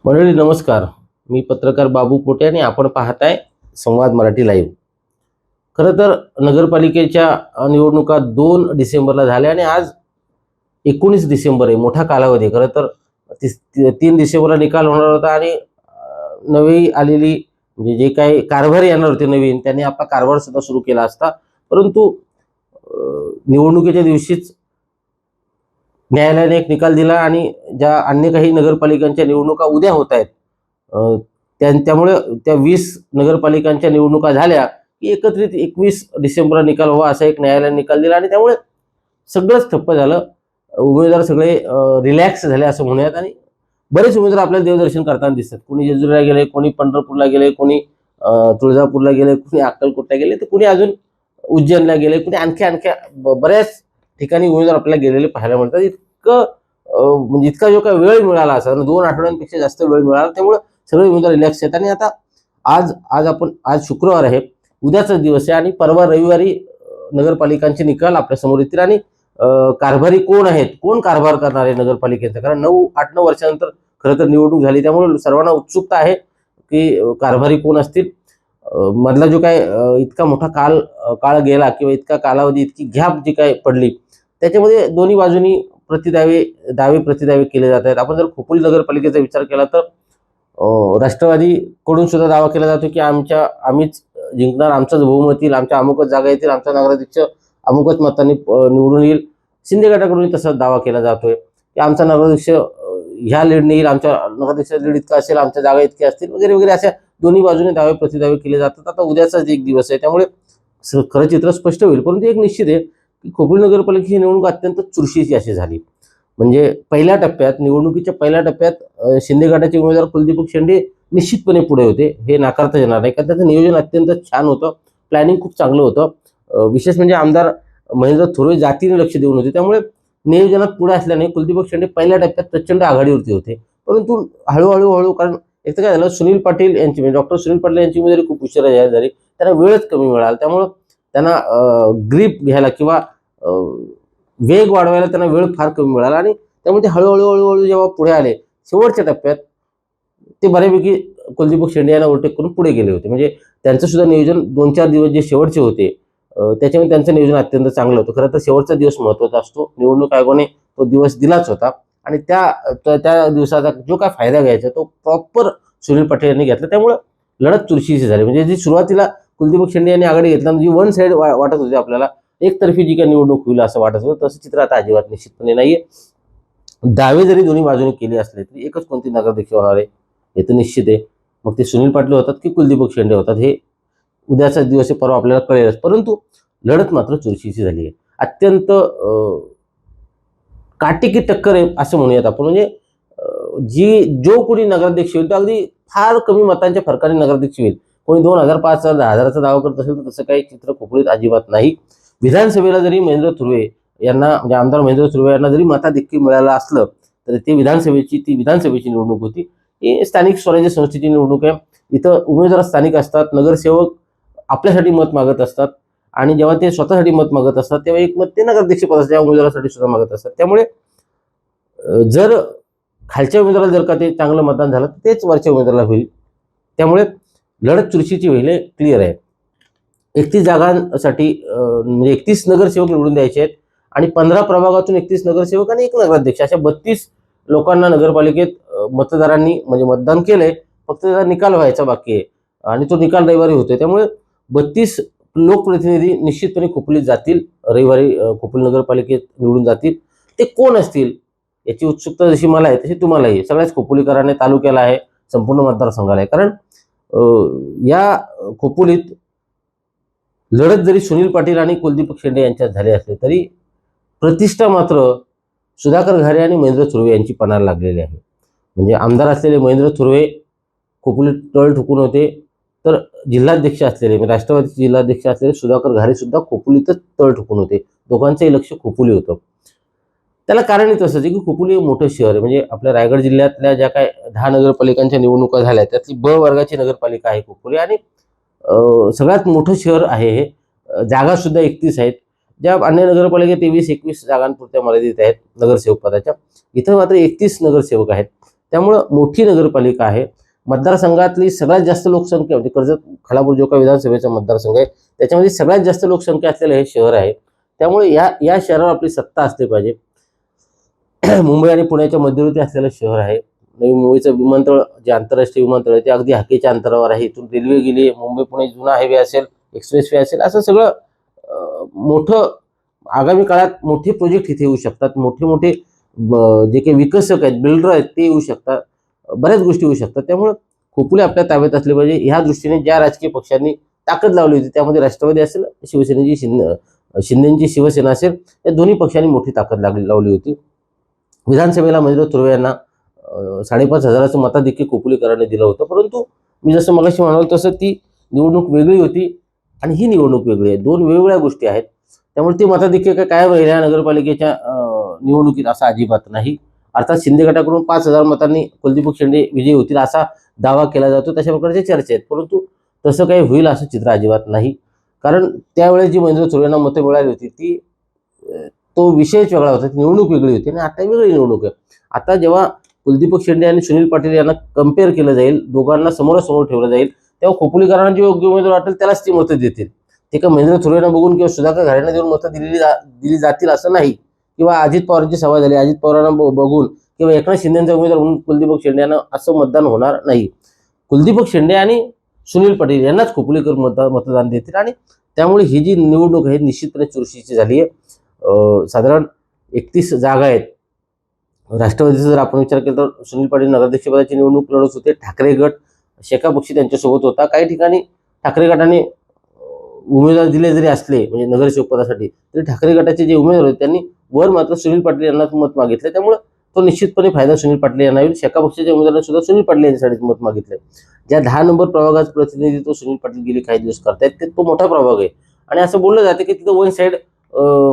मंडळी नमस्कार. मी पत्रकार बाबू पोटे आणि आपण पाहताय संवाद मराठी लाईव्ह. खरं तर नगरपालिकेच्या निवडणुका 2 डिसेंबरला झाल्या आणि आज 19 डिसेंबर आहे. मोठा कालावधी. खरं तर 3 डिसेंबरला निकाल होणार होता आणि नवी आलेली म्हणजे जे काही कारभारी येणार होते नवीन, त्यांनी आपला कारभार सुद्धा सुरू केला असता. परंतु निवडणुकीच्या दिवशीच न्यायालयाने एक निकाल दिला आणि ज्या अन्य काही नगरपालिकांच्या निवडणुका उद्या होत आहेत, त्यामुळे त्या 20 नगरपालिकांच्या निवडणुका झाल्या की एकत्रित 21 डिसेंबरला निकाल व्हावा असा एक न्यायालयाने निकाल दिला आणि त्यामुळे सगळंच ठप्प झालं. उमेदवार सगळे रिलॅक्स झाले असं म्हणूयात आणि बरेच उमेदवार आपल्याला देवदर्शन करताना दिसतात. कोणी जेजुरीला गेले, कोणी पंढरपूरला गेले, कोणी तुळजापूरला गेले, कोणी अक्कलकोटला गेले, तर कोणी अजून उज्जैनला गेले, कोणी आणखी बऱ्याच ठिकाणी उमेदवार आपल्याला गेलेले पाहायला मिळतात. इतकं म्हणजे इतका जो काही वेळ मिळाला असा 2 आठवड्यांपेक्षा जास्त वेळ मिळाला, त्यामुळे सगळे उमेदवार रिलॅक्स आहेत. आणि आता आज शुक्रवार आहे, उद्याचा दिवस आहे आणि परवा रविवारी नगरपालिकांचे निकाल आपल्या समोर येतील आणि कारभारी कोण आहेत, कोण कारभार करणार आहे नगरपालिकेचा. कारण 8-9 वर्षानंतर खरं तर निवडणूक झाली, त्यामुळे सर्वांना उत्सुकता आहे की कारभारी कोण असतील. मधला जो काय इतका मोठा काळ गेला किंवा इतका कालावधी, इतकी गॅप जी काय पडली, त्याच्यामध्ये दोन्ही बाजूनी दावे प्रतिदावे केले जात आहेत. आपण जर खोपोली नगरपालिकेचा विचार केला तर राष्ट्रवादीकडून सुद्धा दावा केला जातो की आम्हीच जिंकणार, आमचाच बहुमत येईल, आमच्या अमुकच जागा येतील, आमचा नगराध्यक्ष अमुकच मतांनी निवडून येईल. शिंदे गटाकडून तसाच दावा केला जातोय की आमचा नगराध्यक्ष ह्या लीडने येईल, आमच्या नगराध्यक्षाचा लीड इतका असेल, आमच्या जागा इतक्या असतील वगैरे वगैरे. अशा दोन्ही बाजूने दावे प्रतिदावे केले जातात. आता उद्याचाच एक दिवस आहे, त्यामुळे खरं चित्र स्पष्ट होईल. परंतु एक निश्चित आहे की खोपोली नगरपालिकेची निवडणूक अत्यंत चुरशीची अशी झाली. म्हणजे निवडणुकीच्या पहिल्या टप्प्यात शिंदे गटाचे उमेदवार कुलदीपक शेंडे निश्चितपणे पुढे होते, हे नाकारता येणार नाही. कारण त्याचं नियोजन अत्यंत छान होतं, प्लॅनिंग खूप चांगलं होतं. विशेष म्हणजे आमदार महेंद्र थोरवे जातीने लक्ष देऊन होते, त्यामुळे नियोजनात पुढे असल्याने कुलदीपक शेंडे पहिल्या टप्प्यात प्रचंड आघाडीवरती होते. परंतु हळूहळू कारण एक तर काय झालं, सुनील पाटील यांची म्हणजे डॉक्टर सुनील पाटील यांची उमेदवारी खूप उशिरा जाहीर झाली, त्यांना वेळच कमी मिळाला. त्यामुळं त्यांना ग्रीप घ्यायला किंवा वेग वाढवायला त्यांना वेळ फार कमी मिळाला आणि त्यामुळे ते हळूहळू जेव्हा पुढे आले शेवटच्या टप्प्यात, ते बऱ्यापैकी कुलदीपक शेंडे यांना ओव्हरटेक करून पुढे गेले होते. म्हणजे त्यांचं सुद्धा नियोजन 2-4 दिवस जे शेवटचे होते, त्याच्यामुळे त्यांचं नियोजन अत्यंत चांगलं होतं. खरं तर शेवटचा दिवस महत्त्वाचा असतो. निवडणूक आयोगाने तो दिवस दिलाच होता आणि त्या दिवसाचा जो काय फायदा घ्यायचा तो प्रॉपर सुनील पाटील यांनी घेतला. त्यामुळे लढत चुरशीची झाली. म्हणजे जी सुरुवातीला कुलदीपक शेंडे यांनी आघाडी घेतला, जी वन साइड वाटत होती आपल्याला, एकतर्फी जी काही निवडणूक होईल असं वाटत होतं, तसं चित्र आता अजिबात निश्चितपणे नाहीये. दावे जरी दोन्ही बाजूने केले असले तरी एकच कोणती नगराध्यक्ष होणार आहे हे तर निश्चित आहे. मग ते सुनील पाटील होतात की कुलदीपक शेंडे होतात हे उद्याचा दिवस आहे, परवा आपल्याला कळेलच. परंतु लढत मात्र चुरशीची झाली आहे. अत्यंत काटेकी टक्कर आहे असं म्हणूयात आपण. म्हणजे जो कोणी नगराध्यक्ष होईल तो अगदी फार कमी मतांच्या फरकाने नगराध्यक्ष होईल. कोणी 2,000, 5,000, 10,000चा दावा करत असेल तर तसं काही चित्र खोपोलीत अजिबात नाही. विधानसभेला जरी महेंद्र थुर्वे यांना म्हणजे आमदार महेंद्र थुर्वे यांना जरी मताधिक्य मिळालं असलं तर ती विधानसभेची निवडणूक होती. ही स्थानिक स्वराज्य संस्थेची निवडणूक आहे. इथं उमेदवार स्थानिक असतात, नगरसेवक आपल्यासाठी मत मागत असतात आणि जेव्हा ते स्वतःसाठी मत मागत असतात तेव्हा एक मत ते नगराध्यक्ष पदाच्या उमेदवारासाठी सुद्धा मागत असतात. त्यामुळे जर खालच्या उमेदवाराला जर का ते चांगलं मतदान झालं तर तेच वरच्या उमेदवाराला होईल. त्यामुळे लढत चुरशीची होईल हे क्लिअर आहे. 31 जागांसाठी म्हणजे 31 नगरसेवक निवडून द्यायचे आहेत आणि 15 प्रभागातून 31 नगरसेवक आणि 1 नगराध्यक्ष अशा 32 लोकांना नगरपालिकेत मतदारांनी म्हणजे मतदान केलंय. फक्त त्याचा निकाल व्हायचा बाकी आहे आणि तो निकाल रविवारी होतोय. त्यामुळे 32 लोकप्रतिनिधी निश्चितपणे खोपोलीत जातील, रविवारी खोपोली नगरपालिकेत निवडून जातील. ते कोण असतील याची उत्सुकता जशी मला आहे तशी तुम्हालाही आहे. सगळ्याच खोपोलीकरांनी तालुक्याला आहे, संपूर्ण मतदारसंघाला आहे. कारण या खोपोलीत लढत जरी सुनील पाटील आणि कुलदीपक शेंडे यांच्यात झाली असली तरी प्रतिष्ठा मात्र सुधाकर घारे आणि महेंद्र थुर्वे यांची पणाला लागलेली आहे. म्हणजे आमदार असलेले महेंद्र थुर्वे खोपोलीत तळ ठोकून होते, तर जिल्हाध्यक्ष असलेले म्हणजे राष्ट्रवादीचे जिल्हाध्यक्ष असलेले सुधाकर घारे सुद्धा खोपोलीतच तळ ठोकून होते. दोघांचंही लक्ष खोपोली होतं. त्याला कारणच असं की खोपोली मोठं शहर आहे. म्हणजे आपल्या रायगड जिल्ह्यातल्या ज्या काय 10 नगरपालिकांच्या निवडणुका झाल्या त्यातली ब वर्गाची नगरपालिका आहे खोपोली आणि सगळ्यात मोठं शहर आहे हे. जागा सुद्धा 31 आहेत. ज्या अन्य नगरपालिका 23-21 जागांपुरत्या मर्यादित आहेत नगरसेवक पदाच्या, इथं मात्र 31 नगरसेवक आहेत. त्यामुळं मोठी नगरपालिका आहे. मतदारसंघातली सगळ्यात जास्त लोकसंख्या म्हणजे कर्जत खालापूर जो काही विधानसभेचा मतदारसंघ आहे त्याच्यामध्ये सगळ्यात जास्त लोकसंख्या असलेलं हे शहर आहे. त्यामुळे या शहरावर आपली सत्ता असली पाहिजे. मुंबई आणि पुण्याच्या मध्यवर्ती असलेलं शहर आहे. नवी मुंबईचं विमानतळ जे आंतरराष्ट्रीय विमानतळ आहे ते अगदी हाकेच्या अंतरावर आहे. इथून रेल्वे गेली, मुंबई पुणे जुना हायवे असेल, एक्सप्रेस वे असेल, असं सगळं मोठं आगामी काळात मोठे प्रोजेक्ट इथे येऊ शकतात. मोठे मोठे जे काही विकसक आहेत, बिल्डर आहेत ते येऊ शकतात. बऱ्याच गोष्टी होऊ शकतात. त्यामुळे खोपोली आपल्या ताब्यात असले पाहिजे. ह्या दृष्टीने ज्या राजकीय पक्षांनी ताकद लावली होती त्यामध्ये राष्ट्रवादी असेल, शिवसेनेची शिंदेची शिवसेना असेल, या दोन्ही पक्षांनी मोठी ताकद लावली होती. विधानसभेला महेंद्र थोरवे यांना 5,500 मताधिक्य खोपोलीकरांनी दिलं होतं. परंतु मी जसं मगाशी म्हणालो तसं ती निवडणूक वेगळी होती आणि ही निवडणूक वेगळी आहे. दोन वेगवेगळ्या गोष्टी आहेत. त्यामुळे ती मताधिक्य काय कायम राहिल्या नगरपालिकेच्या निवडणुकीत असं अजिबात नाही. अर्थात शिंदे गटाकडून 5,000 मतांनी कुलदीप शेंडे विजयी होतील असा दावा केला जातो. तशा प्रकारच्या चर्चा आहेत. परंतु तसं काही होईल असं चित्र अजिबात नाही. कारण त्यावेळेस जी महेंद्र थोरवेंना मतं मिळाली होती ती तो विषयच वेगळा होता. निवडणूक वेगळी होती आणि आता वेगळी निवडणूक आहे. आता जेव्हा कुलदीप शेंडे आणि सुनील पाटील यांना कम्पेअर केलं जाईल, दोघांना समोरासमोर ठेवलं जाईल, तेव्हा खोपोलीकरांना जे योग्य उमेदवार वाटेल त्यालाच ती मतं देतील. ते का महेंद्र थोरवेंना बघून किंवा सुधाकर घराण्यांना देऊन मतं दिली जातील असं नाही. किंवा अजित पवारांची सभा झाली, अजित पवारांना बघून किंवा एकनाथ शिंदेचा उमेदवार म्हणून कुलदीप शेंडे यांना असं मतदान होणार नाही. कुलदीप शेंडे आणि सुनील पाटील यांनाच खोपोलीकर मतदान देतील आणि त्यामुळे ही जी निवडणूक आहे निश्चितपणे चुरशीची झाली आहे. साधारण 31 जागा आहेत. राष्ट्रवादीचा जर आपण विचार केला तर सुनील पाटील नगराध्यक्षपदाची निवडणूक लढत होते. ठाकरे गट शेका पक्षी त्यांच्यासोबत होता. काही ठिकाणी ठाकरे गटाने उमेदवार दिले जरी असले म्हणजे नगरसेवक पदासाठी तरी ठाकरे गटाचे जे उमेदवार होते त्यांनी वर मात्र सुनील पाटील यांना मत मागितले. त्यामुळे तो निश्चितपणे फायदा सुनील पाटील यांना होईल. शेका पक्षाच्या उमेदवारांनी सुद्धा सुनील पाटील यांच्यासाठी मत मागितले. ज्या 10 नंबर प्रभागाचं प्रतिनिधित्व सुनील पाटील गेले काही दिवस करतायत ते तो मोठा प्रभाग आहे आणि असं बोललं जाते की तिथं वन साईड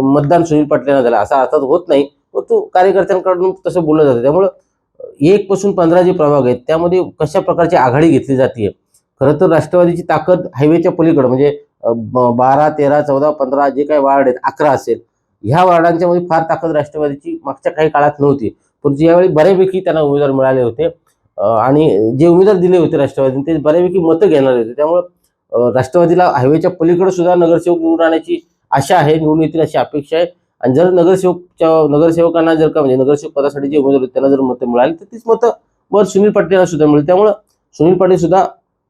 मतदान सुनील पाटील यांना झालं असा अर्थात होत नाही. तो कार्यकर्त्यांकडून तसं बोललं जातं. त्यामुळं 1 पासून 15 जे प्रभाग आहेत त्यामध्ये कशा प्रकारची आघाडी घेतली जाते. खरं तर राष्ट्रवादीची ताकद हायवेच्या पलीकडे म्हणजे 12, 13, 14, 15 जे काही वार्ड आहेत 11 असेल ह्या वार्डांच्या मध्ये फार ताकद राष्ट्रवादीची मागच्या काही काळात नव्हती. परंतु यावेळी बऱ्यापैकी त्यांना उमेदवार मिळाले होते आणि जे उमेदवार दिले होते राष्ट्रवादीने ते बऱ्यापैकी मतं घेणारे होते. त्यामुळं राष्ट्रवादीला हायवेच्या पलीकडे सुद्धा नगरसेवक निवडून आणण्याची आशा आहे, निवडून येतील अशी अपेक्षा आहे. आणि जर नगरसेवकांना जर का म्हणजे नगरसेवक पदासाठी जे उमेदवार आहेत त्यांना जर मतं मिळाली तर तीच मतं वर सुनील पाटील यांना सुद्धा मिळेल. त्यामुळं सुनील पाटील सुद्धा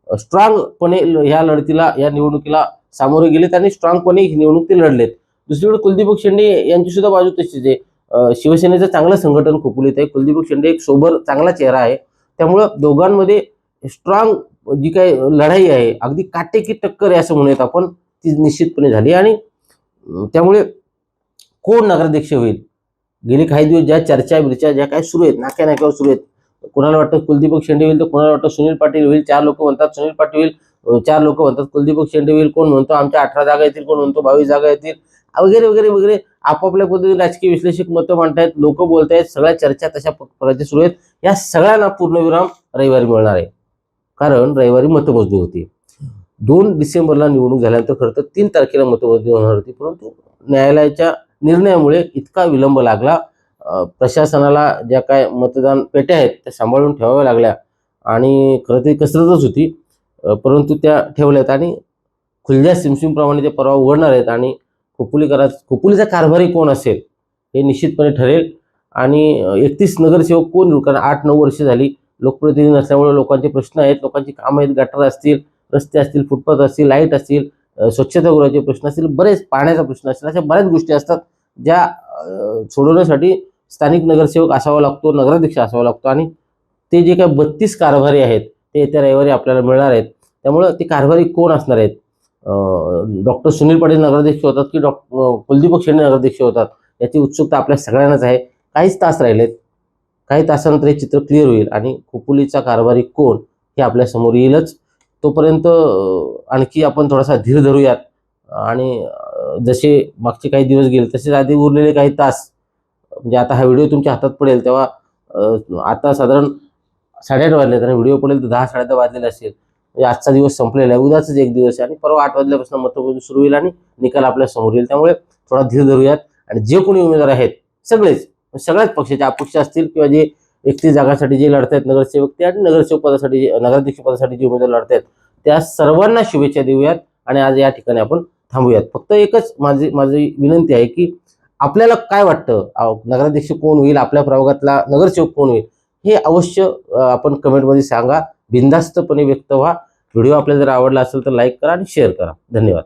स्ट्रॉंगपणे ह्या लढतीला या निवडणुकीला सामोरे गेले. त्यांनी स्ट्रॉंगपणे ही निवडणूक ते लढलेत. दुसरीकडे कुलदीप शेंडे यांची सुद्धा बाजू तशीच आहे. शिवसेनेचं चांगलं संघटन खोपोलीत आहे. कुलदीप शेंडे एक सोबर चांगला चेहरा आहे. त्यामुळं दोघांमध्ये स्ट्रॉंग जी काही लढाई आहे अगदी काटेकी टक्कर आहे असं म्हणूयात आपण ती निश्चितपणे झाली. आणि त्यामुळे कोण नगराध्यक्ष होईल गेली काही दिवस ज्या चर्चा बिर्चा ज्या काही सुरू आहेत नाक्यावर सुरू आहेत. कोणाला वाटतं कुलदीप शेंडे होईल तर कोणाला वाटतं सुनील पाटील होईल. 4 लोक म्हणतात सुनील पाटील होईल, 4 लोक म्हणतात कुलदीप शेंडे होईल, कोण म्हणतो आमच्या 18 जागा येतील, कोण म्हणतो 22 जागा येतील वगैरे वगैरे वगैरे आपापल्या पद्धतीने राजकीय विश्लेषक मतं मांडतायत, लोक बोलतायत. सगळ्या चर्चा तशा प्रकारच्या सुरू आहेत. या सगळ्यांना पूर्णविराम रविवारी मिळणार आहे. कारण रविवारी मतमोजणी होती. 2 डिसेंबरला निवडणूक झाल्यानंतर खरं तर 3 तारखेला मतमोजणी होणार होती. परंतु न्यायालयाच्या निर्णयामुळे इतका विलंब लागला. प्रशासनाला ज्या काय मतदान पेट्या आहेत त्या सांभाळून ठेवाव्या लागल्या आणि खरं तर कसरतच होती. परंतु त्या ठेवल्यात आणि खुल्या सिमसिमप्रमाणे ते परवा उघडणार आहेत आणि खोपोलीचा कारभारी कोण असेल हे निश्चितपणे ठरेल. आणि 31 नगरसेवक कोण निवडू कारण 8-9 वर्ष झाली लोकप्रतिनिधी नसल्यामुळे लोकांचे प्रश्न आहेत, लोकांची कामं आहेत, गटार असतील, रस्ते असतील, फुटपाथ असतील, लाईट असतील, स्वच्छतागृहाचे प्रश्न असतील, बरेच पाण्याचा प्रश्न असतील, अशा बऱ्याच गोष्टी असतात ज्या सोडवण्यासाठी स्थानिक नगरसेवक असावा लागतो, नगराध्यक्ष असावा लागतो. आणि ते जे काही 32 कारभारी आहेत ते येत्या रविवारी आपल्याला मिळणार आहेत. त्यामुळं ते कारभारी कोण असणार आहेत, डॉक्टर सुनील पाटील नगराध्यक्ष होतात की कुलदीप शेंडे नगराध्यक्ष होतात याची उत्सुकता आपल्या सगळ्यांनाच आहे. काहीच तास राहिलेत, काही तासानंतर हे चित्र क्लिअर होईल आणि खोपोलीचा कारभारी कोण हे आपल्या समोर येईलच. तोपर्यंत आणखी आपण थोडासा धीर धरूयात आणि जसे मागचे काही दिवस गेले तसेच आधी उरलेले काही तास म्हणजे आता हा व्हिडिओ तुमच्या हातात पडेल तेव्हा आता साधारण 8:30 वाजलेत आणि व्हिडिओ पडेल तर 10-10:30 वाजलेले असेल. म्हणजे आजचा दिवस संपलेला आहे, उद्याच एक दिवस आहे आणि परवा 8 वाजल्यापासून मतमोजणी सुरू होईल आणि निकाल आपल्या समोर येईल. त्यामुळे थोडा धीर धरूयात आणि जे कोणी उमेदवार आहेत सगळ्याच पक्षाचे अपक्ष असतील किंवा जे 31 जागांसाठी जे लढतायत नगरसेवक ते आणि नगरसेवक पदासाठी नगराध्यक्ष पदासाठी जे उमेदवार लढतायत त्या सर्वांना शुभेच्छा देऊयात आणि आज या ठिकाणी आपण थांबूयात. फक्त एकच माझी विनंती आहे की आपल्याला काय वाटतं, नगराध्यक्ष कोण होईल, आपल्या प्रभागातला नगरसेवक कोण होईल, हे अवश्य आपण कमेंटमध्ये सांगा. बिनधास्तपणे व्यक्त व्हा. व्हिडिओ आपल्याला जर आवडला असेल तर लाईक करा आणि शेअर करा. धन्यवाद.